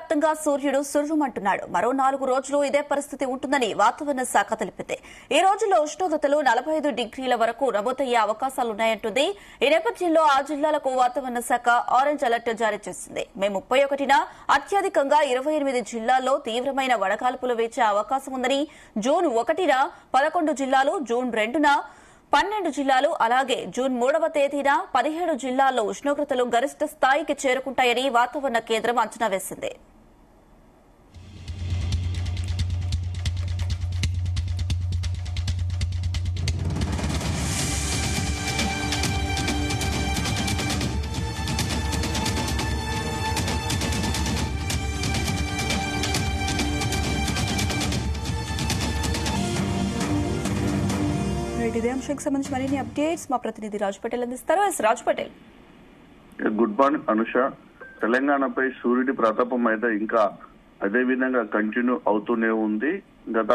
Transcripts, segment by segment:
వ్యాప్తంగా సూర్యుడు సుర్రుమంటున్నాడు. మరో 4 రోజులు ఇదే పరిస్థితి ఉంటుందని వాతావరణ శాఖ తెలిపింది. ఈ రోజుల్లో ఉష్ణోగ్రతలు 45 డిగ్రీల వరకు నమోదయ్యే అవకాశాలున్నాయంటుంది. ఈ నేపథ్యంలో ఆ జిల్లాలకు వాతావరణ శాఖ ఆరెంజ్ అలర్ట్ జారీ చేసింది. మే 31న అత్యధికంగా 28 జిల్లాల్లో తీవ్రమైన వడగాల్పులు వీచే అవకాశం ఉందని, జూన్ 1న 11 జిల్లాలు, జూన్ 2న 12 జిల్లాలు, అలాగే జూన్ 3వ తేదీన 17 జిల్లాల్లో ఉష్ణోగ్రతలు గరిష్ట స్థాయికి చేరుకుంటాయని వాతావరణ కేంద్రం అంచనా వేసింది. ఇదే అంశానికి సంబంధించి మరిన్ని అప్డేట్స్ మా ప్రతినిధి రాజు పటేల్ అందిస్తారు. రాజు పటేల్, గుడ్ మార్నింగ్ అనుష. తెలంగాణపై సూర్యుడి ప్రతాపం అయితే ఇంకా అదే విధంగా కంటిన్యూ అవుతూనే ఉంది. గత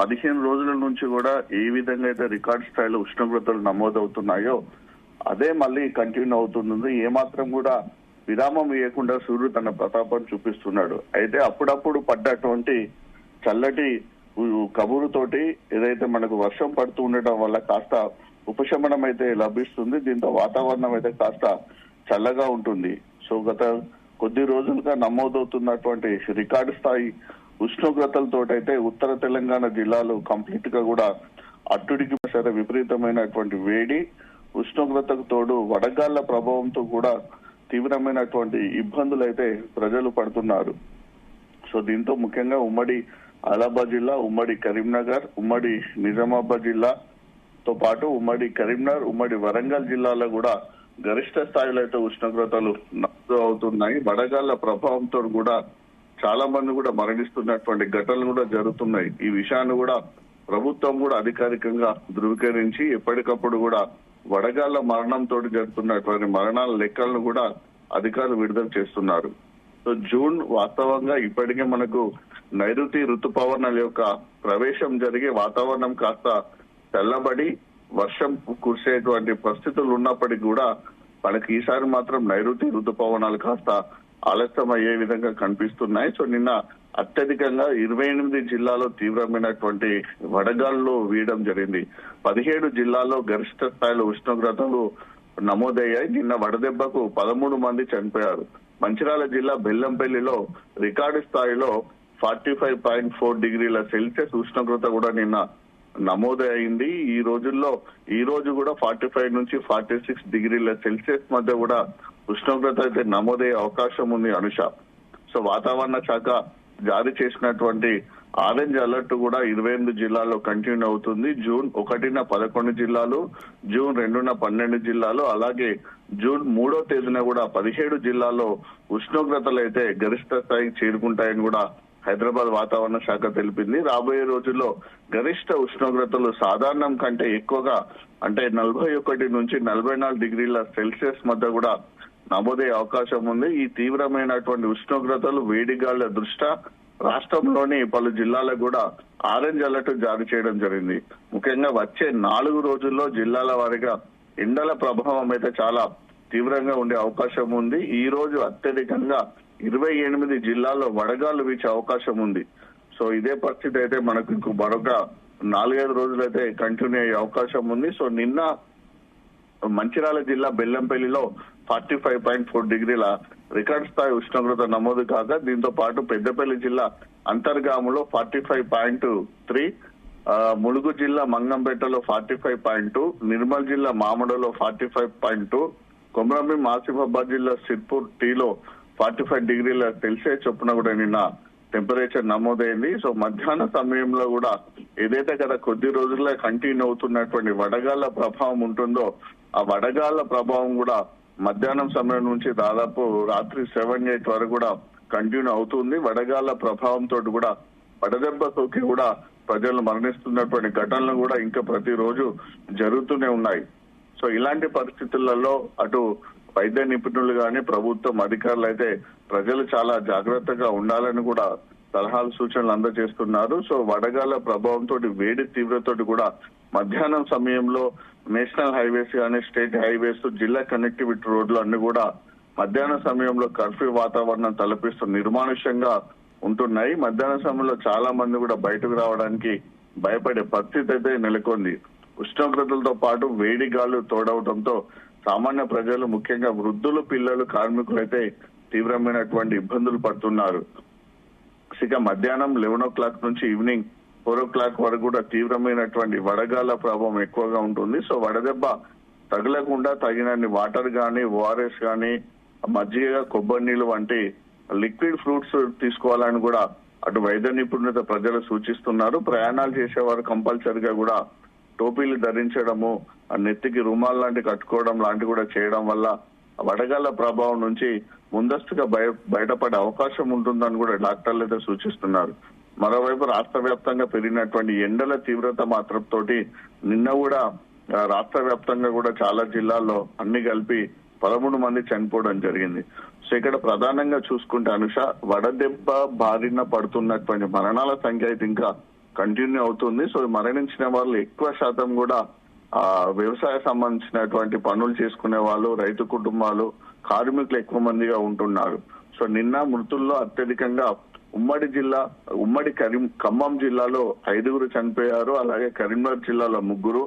15 రోజుల నుంచి కూడా ఏ విధంగా అయితే రికార్డ్ స్థాయిలో ఉష్ణోగ్రతలు నమోదవుతున్నాయో అదే మళ్ళీ కంటిన్యూ అవుతుంది. ఏమాత్రం కూడా విరామం ఇవ్వకుండా సూర్యుడు తన ప్రతాపం చూపిస్తున్నాడు. అయితే అప్పుడప్పుడు పడ్డటువంటి చల్లటి కబురుతోటి ఏదైతే మనకు వర్షం పడుతూ ఉండటం వల్ల కాస్త ఉపశమనం అయితే లభిస్తుంది. దీంతో వాతావరణం అయితే కాస్త చల్లగా ఉంటుంది. సో గత కొద్ది రోజులుగా నమోదవుతున్నటువంటి రికార్డు స్థాయి ఉష్ణోగ్రతలతోటైతే ఉత్తర తెలంగాణ జిల్లాలు కంప్లీట్ గా కూడా అట్టుడికి సరే విపరీతమైనటువంటి వేడి, ఉష్ణోగ్రతకు తోడు వడగాళ్ల ప్రభావంతో కూడా తీవ్రమైనటువంటి ఇబ్బందులు అయితే ప్రజలు పడుతున్నారు. సో దీంతో ముఖ్యంగా ఉమ్మడి ఆదిలాబాద్ జిల్లా, ఉమ్మడి కరీంనగర్, ఉమ్మడి నిజామాబాద్ జిల్లాతో పాటు ఉమ్మడి కరీంనగర్, ఉమ్మడి వరంగల్ జిల్లాలో కూడా గరిష్ట స్థాయిలో అయితే ఉష్ణోగ్రతలు నమోదు అవుతున్నాయి. వడగాళ్ల ప్రభావంతో కూడా చాలా మంది కూడా మరణిస్తున్నటువంటి ఘటనలు కూడా జరుగుతున్నాయి. ఈ విషయాన్ని కూడా ప్రభుత్వం కూడా అధికారికంగా ధృవీకరించి ఎప్పటికప్పుడు కూడా వడగాళ్ల మరణంతో జరుగుతున్నటువంటి మరణాల లెక్కలను కూడా అధికారులు విడుదల చేస్తున్నారు. సో జూన్ వాస్తవంగా ఇప్పటికే మనకు నైరుతి ఋతుపవనాల యొక్క ప్రవేశం జరిగి వాతావరణం కాస్త చల్లబడి వర్షం కురిసేటువంటి పరిస్థితులు ఉన్నప్పటికీ కూడా మనకి ఈసారి మాత్రం నైరుతి ఋతుపవనాలు కాస్త ఆలస్యం అయ్యే విధంగా కనిపిస్తున్నాయి. సో నిన్న అత్యధికంగా 28 జిల్లాలో తీవ్రమైనటువంటి వడగాళ్లు వీయడం జరిగింది. 17 జిల్లాల్లో గరిష్ట స్థాయిలో ఉష్ణోగ్రతలు నమోదయ్యాయి. నిన్న వడదెబ్బకు 13 మంది చనిపోయారు. మంచిర్యాల జిల్లా బెల్లంపల్లిలో రికార్డు స్థాయిలో 45.4 డిగ్రీల సెల్సియస్ ఉష్ణోగ్రత కూడా నిన్న నమోదు అయింది. ఈ రోజు కూడా 45 నుంచి 46 డిగ్రీల సెల్సియస్ మధ్య కూడా ఉష్ణోగ్రత అయితే నమోదయ్యే అవకాశం ఉంది అనుష. సో వాతావరణ శాఖ జారీ చేసినటువంటి ఆరెంజ్ అలర్ట్ కూడా 28 జిల్లాల్లో కంటిన్యూ అవుతుంది. జూన్ 1న 11 జిల్లాలు, జూన్ 2న 12 జిల్లాలు, అలాగే జూన్ 3వ తేదీన కూడా 17 జిల్లాల్లో ఉష్ణోగ్రతలు అయితే గరిష్ట స్థాయికి చేరుకుంటాయని కూడా హైదరాబాద్ వాతావరణ శాఖ తెలిపింది. రాబోయే రోజుల్లో గరిష్ట ఉష్ణోగ్రతలు సాధారణం కంటే ఎక్కువగా అంటే 41 నుంచి 44 డిగ్రీల సెల్సియస్ మధ్య కూడా నమోదయ్యే అవకాశం ఉంది. ఈ తీవ్రమైనటువంటి ఉష్ణోగ్రతలు వేడిగాళ్ల దృష్ట్యా రాష్ట్రంలోని పలు జిల్లాలకు కూడా ఆరెంజ్ అలర్ట్ జారీ చేయడం జరిగింది. ముఖ్యంగా వచ్చే 4 రోజుల్లో జిల్లాల వారీగా ఎండల ప్రభావం అయితే చాలా తీవ్రంగా ఉండే అవకాశం ఉంది. ఈ రోజు అత్యధికంగా 28 జిల్లాల్లో వడగాళ్లు వీచే అవకాశం ఉంది. సో ఇదే పరిస్థితి అయితే మనకు మరొక 4-5 రోజులు అయితే కంటిన్యూ అయ్యే అవకాశం ఉంది. సో నిన్న మంచిర్యాల జిల్లా బెల్లంపల్లిలో 45.4 డిగ్రీల రికార్డ్ స్థాయి ఉష్ణోగ్రత నమోదు కాగా దీంతో పాటు పెద్దపల్లి జిల్లా అంతర్గాములో 45.3, ములుగు జిల్లా మంగంపేటలో 45.2, నిర్మల్ జిల్లా మామడలో 45.2, కొమరంభీం ఆసిఫాబాద్ జిల్లా సిర్పూర్ టీలో 45 డిగ్రీల సెల్సియస్ చొప్పున కూడా నిన్న టెంపరేచర్ నమోదైంది. సో మధ్యాహ్న సమయంలో కూడా ఏదైతే గత కొద్ది రోజుల్లో కంటిన్యూ అవుతున్నటువంటి వడగాళ్ల ప్రభావం ఉంటుందో ఆ వడగాళ్ల ప్రభావం కూడా మధ్యాహ్నం సమయం నుంచి దాదాపు రాత్రి 7-8 వరకు కూడా కంటిన్యూ అవుతుంది. వడగాళ్ల ప్రభావంతో కూడా వడదెబ్బ సోకి కూడా ప్రజలు మరణిస్తున్నటువంటి ఘటనలు కూడా ఇంకా ప్రతిరోజు జరుగుతూనే ఉన్నాయి. సో ఇలాంటి పరిస్థితులలో అటు వైద్య నిపుణులు గాని ప్రభుత్వం అధికారులు అయితే ప్రజలు చాలా జాగ్రత్తగా ఉండాలని కూడా సలహాలు సూచనలు అందజేస్తున్నారు. సో వడగాళ్ల ప్రభావంతో వేడి తీవ్రతతో కూడా మధ్యాహ్నం సమయంలో నేషనల్ హైవేస్ కానీ స్టేట్ హైవేస్, జిల్లా కనెక్టివిటీ రోడ్లు అన్ని కూడా మధ్యాహ్న సమయంలో కర్ఫ్యూ వాతావరణం తలపిస్తూ నిర్మానుష్యంగా ఉంటున్నాయి. మధ్యాహ్న సమయంలో చాలా మంది కూడా బయటకు రావడానికి భయపడే పరిస్థితి అయితే నెలకొంది. ఉష్ణోగ్రతలతో పాటు వేడి గాలు తోడవడంతో సామాన్య ప్రజలు, ముఖ్యంగా వృద్ధులు, పిల్లలు, కార్మికులు అయితే తీవ్రమైనటువంటి ఇబ్బందులు పడుతున్నారు. ఇక మధ్యాహ్నం 11 o'clock నుంచి ఈవినింగ్ 4 o'clock వరకు కూడా తీవ్రమైనటువంటి వడగాల ప్రభావం ఎక్కువగా ఉంటుంది. సో వడదెబ్బ తగలకుండా తగినన్ని వాటర్ గానీ, ఓఆర్ఎస్ గానీ, మజ్జిగ, కొబ్బరి నీళ్లు వంటి లిక్విడ్ ఫ్రూట్స్ తీసుకోవాలని కూడా అటు వైద్య నిపుణులతో ప్రజలు సూచిస్తున్నారు. ప్రయాణాలు చేసేవారు కంపల్సరిగా కూడా టోపీలు ధరించడము, నెత్తికి రుమాల్ లాంటి కట్టుకోవడం లాంటి కూడా చేయడం వల్ల వడగాల ప్రభావం నుంచి ముందస్తుగా బయటపడే అవకాశం ఉంటుందని కూడా డాక్టర్లు అయితే సూచిస్తున్నారు. మరోవైపు రాష్ట్ర వ్యాప్తంగా పెరిగినటువంటి ఎండల తీవ్రత మాత్రంతో నిన్న కూడా రాష్ట్ర వ్యాప్తంగా కూడా చాలా జిల్లాల్లో అన్ని కలిపి 13 మంది చనిపోవడం జరిగింది. సో ఇక్కడ ప్రధానంగా చూసుకుంటే అనుష, వడదెబ్బ బారిన పడుతున్నటువంటి మరణాల సంఖ్య అయితే ఇంకా కంటిన్యూ అవుతుంది. సో మరణించిన వాళ్ళు ఎక్కువ శాతం కూడా వ్యవసాయ సంబంధించినటువంటి పనులు చేసుకునే వాళ్ళు, రైతు కుటుంబాలు, కార్మికులు ఎక్కువ మందిగా ఉంటున్నారు. సో నిన్న మృతుల్లో అత్యధికంగా ఉమ్మడి ఖమ్మం జిల్లాలో 5 చనిపోయారు. అలాగే కరీంనగర్ జిల్లాలో 3,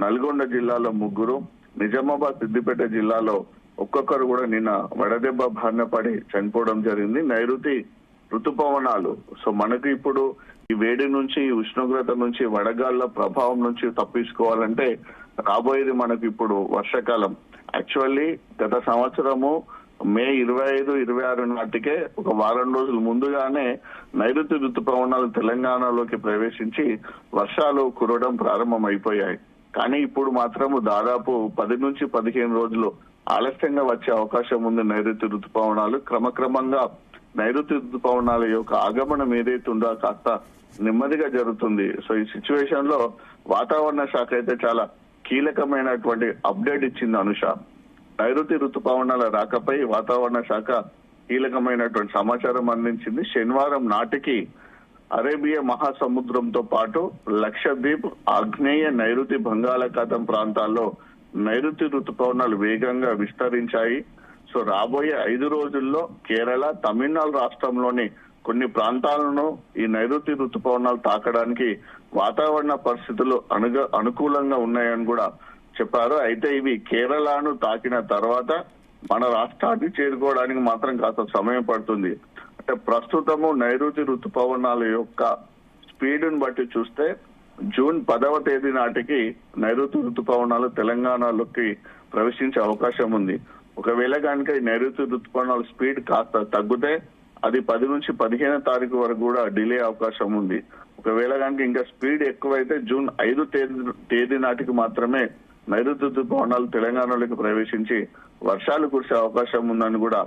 నల్గొండ జిల్లాలో 3, నిజామాబాద్, సిద్దిపేట జిల్లాలో ఒక్కొక్కరు కూడా నిన్న వడదెబ్బ బారిన పడి చనిపోవడం జరిగింది. నైరుతి ఋతుపవనాలు, సో మనకు ఇప్పుడు ఈ వేడి నుంచి, ఉష్ణోగ్రత నుంచి, వడగాళ్ల ప్రభావం నుంచి తప్పించుకోవాలంటే రాబోయేది మనకు ఇప్పుడు వర్షాకాలం. యాక్చువల్లీ గత సంవత్సరము మే 25, 26 నాటికే ఒక వారం రోజుల ముందుగానే నైరుతి ఋతుపవనాలు తెలంగాణలోకి ప్రవేశించి వర్షాలు కురవడం ప్రారంభమైపోయాయి. కానీ ఇప్పుడు మాత్రము దాదాపు 10 నుంచి 15 రోజులు ఆలస్యంగా వచ్చే అవకాశం ఉంది. నైరుతి ఋతుపవనాలు క్రమక్రమంగా నైరుతి ఋతుపవనాల యొక్క ఆగమనం ఏదైతే ఉందో కాస్త నెమ్మదిగా జరుగుతుంది. సో ఈ సిచ్యువేషన్ లో వాతావరణ శాఖ అయితే చాలా కీలకమైనటువంటి అప్డేట్ ఇచ్చింది అనుష. నైరుతి ఋతుపవనాల రాకపై వాతావరణ శాఖ కీలకమైనటువంటి సమాచారం అందించింది. శనివారం నాటికి అరేబియా మహాసముద్రంతో పాటు లక్షద్వీప్, ఆగ్నేయ నైరుతి బంగాళాఖాతం ప్రాంతాల్లో నైరుతి ఋతుపవనాలు వేగంగా విస్తరించాయి. సో రాబోయే 5 రోజుల్లో కేరళ, తమిళనాడు రాష్ట్రంలోని కొన్ని ప్రాంతాలను ఈ నైరుతి ఋతుపవనాలు తాకడానికి వాతావరణ పరిస్థితులు అనుకూలంగా ఉన్నాయని కూడా చెప్పారు. అయితే ఇవి కేరళను తాకిన తర్వాత మన రాష్ట్రానికి చేరుకోవడానికి మాత్రం కాస్త సమయం పడుతుంది. అంటే ప్రస్తుతము నైరుతి ఋతుపవనాల యొక్క స్పీడ్ని బట్టి చూస్తే జూన్ 10వ తేదీ నాటికి నైరుతి ఋతుపవనాలు తెలంగాణలోకి ప్రవేశించే అవకాశం ఉంది. ఒకవేళ కనుక ఈ నైరుతి ఋతుపవనాల స్పీడ్ కాస్త తగ్గితే అది 10 నుంచి 15వ తారీఖు వరకు కూడా డిలే అవకాశం ఉంది. ఒకవేళ కనుక ఇంకా స్పీడ్ ఎక్కువైతే జూన్ 5 తేదీ నాటికి మాత్రమే నైరుతి ఋతుపవనాలు తెలంగాణలోకి ప్రవేశించి వర్షాలు కురిసే అవకాశం ఉందని కూడా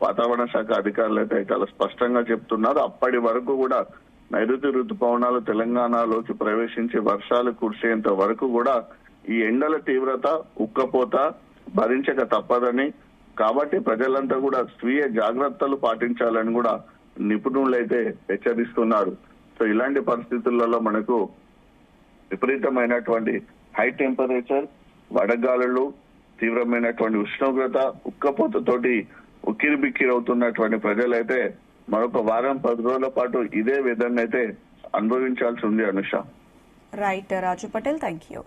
వాతావరణ శాఖ అధికారులు అయితే చాలా స్పష్టంగా చెప్తున్నారు. అప్పటి వరకు కూడా నైరుతి ఋతుపవనాలు తెలంగాణలోకి ప్రవేశించి వర్షాలు కురిసేంత వరకు కూడా ఈ ఎండల తీవ్రత, ఉక్కపోత భరించక తప్పదని, కాబట్టి ప్రజలంతా కూడా స్వీయ జాగ్రత్తలు పాటించాలని కూడా నిపుణులు అయితే హెచ్చరిస్తున్నారు. సో ఇలాంటి పరిస్థితులలో మనకు విపరీతమైనటువంటి హై టెంపరేచర్, వడగాలులు, తీవ్రమైనటువంటి ఉష్ణోగ్రత, ఉక్కపోతతోటి ఉక్కిరిబిక్కిరి అవుతున్నటువంటి ప్రజలైతే మరొక వారం 10 రోజుల పాటు ఇదే విధంగా అయితే అనుభవించాల్సి ఉంది Anusha. Right Raju Patel, thank you.